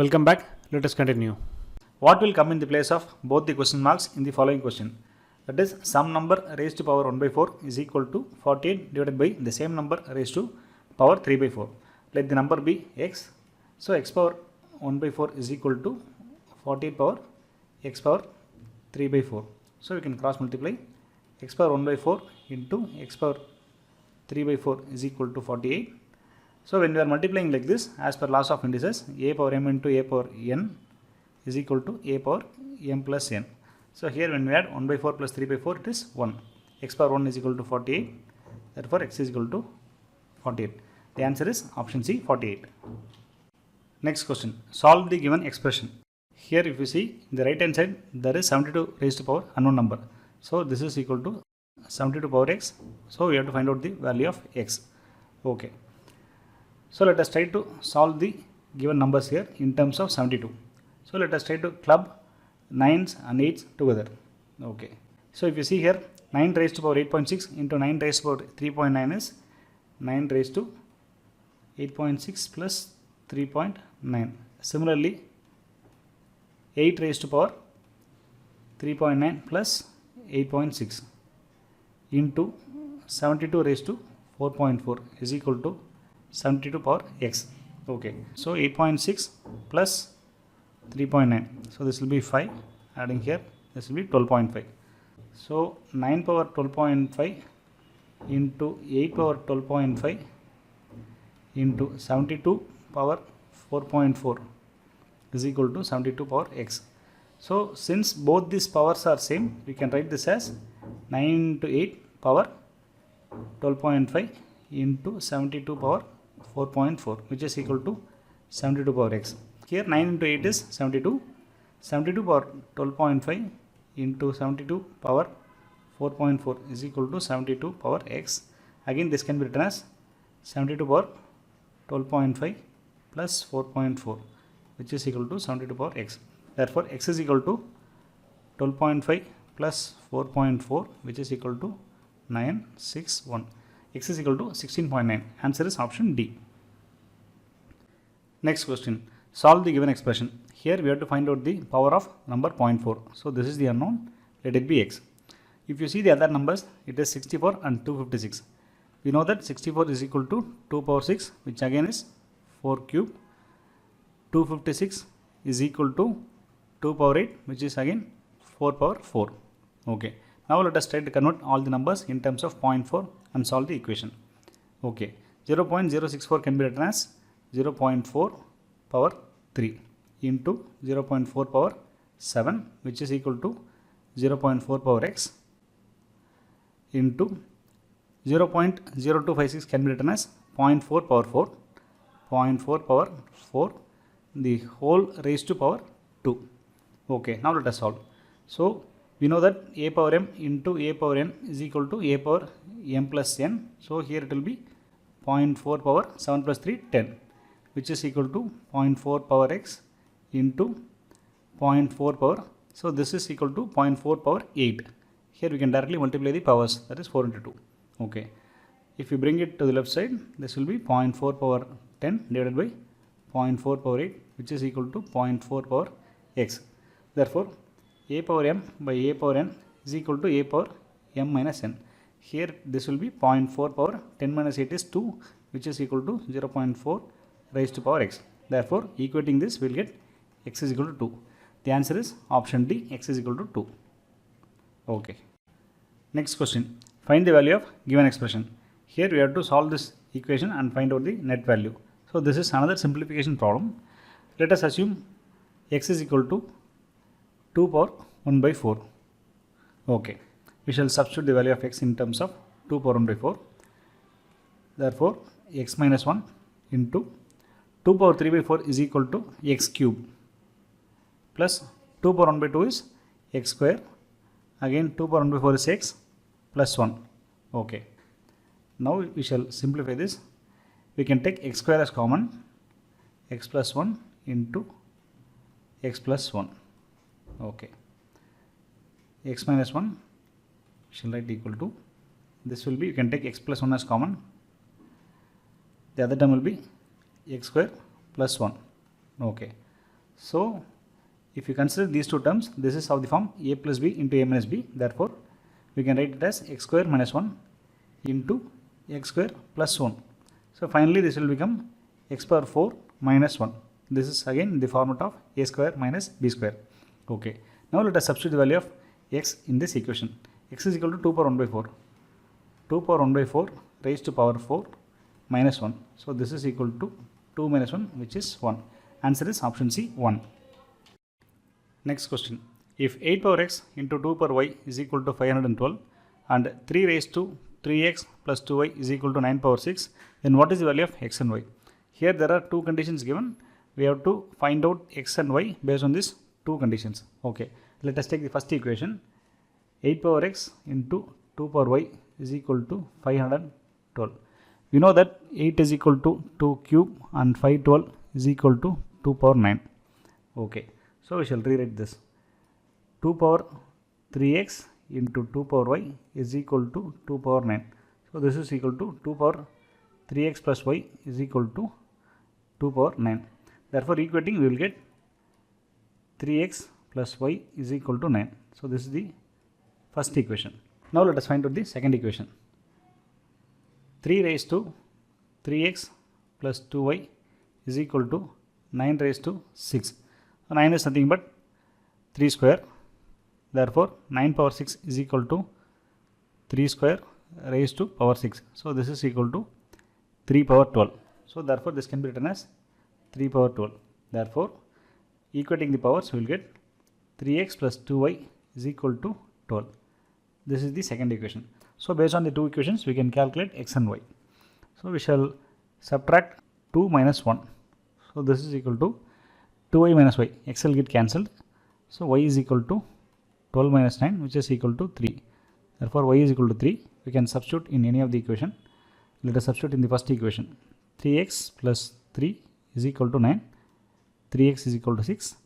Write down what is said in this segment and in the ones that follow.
Welcome back. Let us continue. What will come in the place of both the question marks in the following question? That is, some number raised to power 1 by 4 is equal to 48 divided by the same number raised to power 3 by 4. Let the number be x. So x power 1 by 4 is equal to 48 power x power 3 by 4. So we can cross multiply x power 1 by 4 into x power 3 by 4 is equal to 48. So when we are multiplying like this, as per laws of indices, a power m into a power n is equal to a power m plus n. So here when we add 1 by 4 plus 3 by 4, it is 1. X power 1 is equal to 48. Therefore x is equal to 48. The answer is option C, 48. Next question. Solve the given expression. Here if you see, in the right hand side, there is 72 raised to power unknown number. So this is equal to 72 power x. So we have to find out the value of x. Okay. So let us try to solve the given numbers here in terms of 72. So let us try to club 9s and 8s together. Okay. So if you see here, 9 raised to power 8.6 into 9 raised to power 3.9 is 9 raised to 8.6 plus 3.9. Similarly, 8 raised to power 3.9 plus 8.6 into 72 raised to 4.4 is equal to 72 power x. Okay. So 8.6 plus 3.9. So this will be 5. Adding here, this will be 12.5. So 9 power 12.5 into 8 power 12.5 into 72 power 4.4 is equal to 72 power x. So since both these powers are same, we can write this as 9 into 8 power 12.5 into 72 power 4.4, which is equal to 72 power x. Here 9 into 8 is 72. 72 power 12.5 into 72 power 4.4 is equal to 72 power x. Again this can be written as 72 power 12.5 plus 4.4, which is equal to 72 power x. Therefore x is equal to 12.5 plus 4.4, which is equal to 961. X is equal to 16.9. Answer is option D. Next question. Solve the given expression. Here we have to find out the power of number 0.4. So this is the unknown. Let it be x. If you see the other numbers, it is 64 and 256. We know that 64 is equal to 2 power 6, which again is 4 cube. 256 is equal to 2 power 8, which is again 4 power 4. Okay. Now let us try to convert all the numbers in terms of 0.4 and solve the equation. Okay. 0.064 can be written as 0.4 power 3 into 0.4 power 7, which is equal to 0.4 power x into 0.0256 can be written as 0.4 power 4, 0.4 power 4, the whole raised to power 2. Okay, now let us solve. So we know that a power m into a power n is equal to a power m plus n. So here it will be 0.4 power 7 plus 3, 10, which is equal to 0.4 power x into 0.4 power. So this is equal to 0.4 power 8. Here we can directly multiply the powers, that is 4 into 2. Okay. If you bring it to the left side, this will be 0.4 power 10 divided by 0.4 power 8, which is equal to 0.4 power x. Therefore, a power m by a power n is equal to a power m minus n. Here this will be 0.4 power 10 minus 8 is 2, which is equal to 0.4 raised to power x. Therefore, equating this, we will get x is equal to 2. The answer is option D, x is equal to 2. Okay. Next question. Find the value of given expression. Here we have to solve this equation and find out the net value. So this is another simplification problem. Let us assume x is equal to 2 power 1 by 4. Okay. We shall substitute the value of x in terms of 2 power 1 by 4. Therefore, x minus 1 into 2 power 3 by 4 is equal to x cube plus 2 power 1 by 2 is x square. Again 2 power 1 by 4 is x plus 1. Okay. Now we shall simplify this. We can take x square as common. X plus 1 into x plus 1. Okay. X minus 1 shall write equal to, this will be, you can take x plus 1 as common. The other term will be x square plus 1. Okay. So if you consider these two terms, this is of the form a plus b into a minus b. Therefore, we can write it as x square minus 1 into x square plus 1. So finally, this will become x power 4 minus 1. This is again the format of a square minus b square. Okay. Now let us substitute the value of x in this equation. X is equal to 2 power 1 by 4. 2 power 1 by 4 raised to power 4 minus 1. So this is equal to 2 minus 1, which is 1. Answer is option C, 1. Next question. If 8 power x into 2 power y is equal to 512 and 3 raised to 3x plus 2y is equal to 9 power 6, then what is the value of x and y? Here there are two conditions given. We have to find out x and y based on these two conditions. Okay. Let us take the first equation. 8 power x into 2 power y is equal to 512. We know that 8 is equal to 2 cube and 512 is equal to 2 power 9. Okay. So we shall rewrite this. 2 power 3x into 2 power y is equal to 2 power 9. So this is equal to 2 power 3x plus y is equal to 2 power 9. Therefore, equating we will get 3x plus y is equal to 9. So this is the first equation. Now let us find out the second equation. 3 raised to 3x plus 2y is equal to 9 raised to 6. So 9 is nothing but 3 square. Therefore, 9 power 6 is equal to 3 square raised to power 6. So this is equal to 3 power 12. So therefore, this can be written as 3 power 12. Therefore, equating the powers, we will get 3x plus 2y is equal to 12. This is the second equation. So based on the two equations, we can calculate x and y. So we shall subtract 2 minus 1. So this is equal to 2y minus y. X will get cancelled. So y is equal to 12 minus 9, which is equal to 3. Therefore, y is equal to 3. We can substitute in any of the equation. Let us substitute in the first equation. 3x plus 3 is equal to 9. 3x is equal to 6.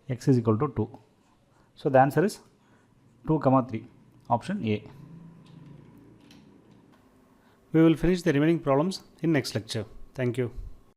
X is equal to 2. So the answer is 2, 3. Option A. We will finish the remaining problems in next lecture. Thank you.